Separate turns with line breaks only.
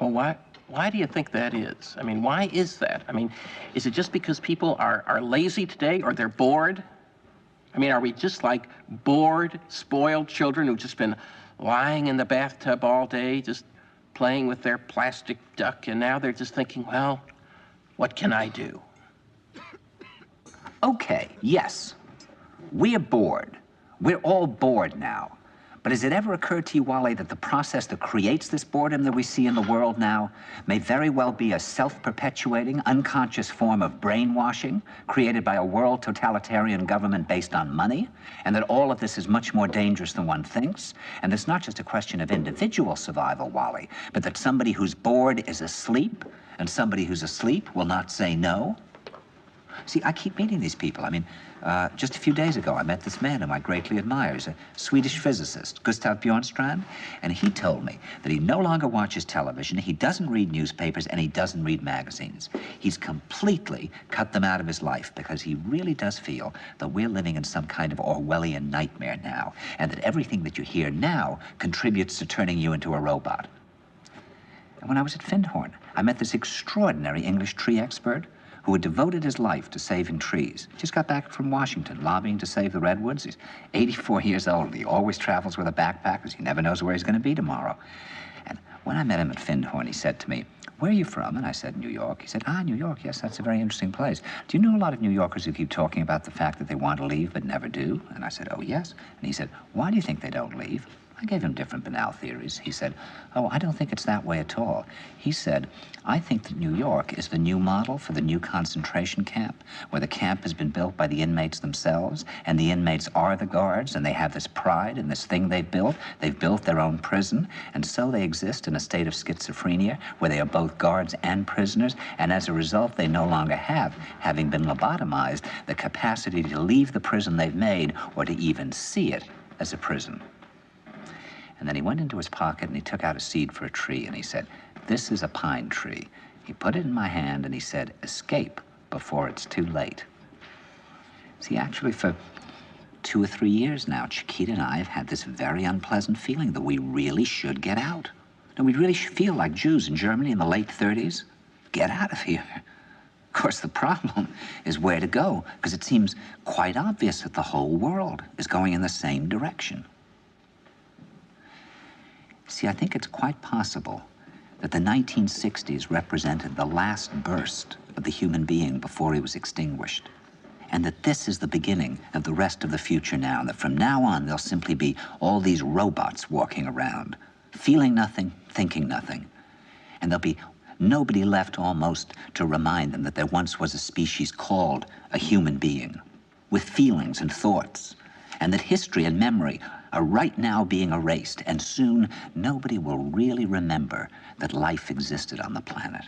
Well, why do you think that is? I mean, why is that? I mean, is it just because people are lazy today or they're bored? I mean, are we just like bored, spoiled children who've just been lying in the bathtub all day, just playing with their plastic duck, and now they're just thinking, well, what can I do?
Okay, yes, we are bored. We're all bored now. But has it ever occurred to you, Wally, that the process that creates this boredom that we see in the world now may very well be a self-perpetuating, unconscious form of brainwashing created by a world totalitarian government based on money, and that all of this is much more dangerous than one thinks, and it's not just a question of individual survival, Wally, but that somebody who's bored is asleep, and somebody who's asleep will not say no? See, I keep meeting these people. I mean, just a few days ago, I met this man whom I greatly admire. He's a Swedish physicist, Gustav Bjornstrand, and he told me that he no longer watches television, he doesn't read newspapers, and he doesn't read magazines. He's completely cut them out of his life because he really does feel that we're living in some kind of Orwellian nightmare now, and that everything that you hear now contributes to turning you into a robot. And when I was at Findhorn, I met this extraordinary English tree expert who had devoted his life to saving trees. Just got back from Washington, lobbying to save the redwoods. He's 84 years old. He always travels with a backpack because he never knows where he's going to be tomorrow. And when I met him at Findhorn, he said to me, "Where are you from?" And I said, "New York." He said, "Ah, New York, yes, that's a very interesting place. Do you know a lot of New Yorkers who keep talking about the fact that they want to leave but never do?" And I said, "Oh, yes." And he said, "Why do you think they don't leave?" I gave him different banal theories. He said, "Oh, I don't think it's that way at all." He said, "I think that New York is the new model for the new concentration camp, where the camp has been built by the inmates themselves, and the inmates are the guards, and they have this pride in this thing they've built. They've built their own prison, and so they exist in a state of schizophrenia, where they are both guards and prisoners, and as a result, they no longer have, having been lobotomized, the capacity to leave the prison they've made, or to even see it as a prison." And then he went into his pocket and he took out a seed for a tree and he said, "This is a pine tree." He put it in my hand and he said, "Escape before it's too late." See, actually for 2 or 3 years now, Chiquita and I have had this very unpleasant feeling that we really should get out. And we really should feel like Jews in Germany in the late 30s. Get out of here. Of course, the problem is where to go, because it seems quite obvious that the whole world is going in the same direction. See, I think it's quite possible that the 1960s represented the last burst of the human being before he was extinguished, and that this is the beginning of the rest of the future now, and that from now on there'll simply be all these robots walking around, feeling nothing, thinking nothing, and there'll be nobody left almost to remind them that there once was a species called a human being, with feelings and thoughts, and that history and memory are right now being erased, and soon nobody will really remember that life existed on the planet.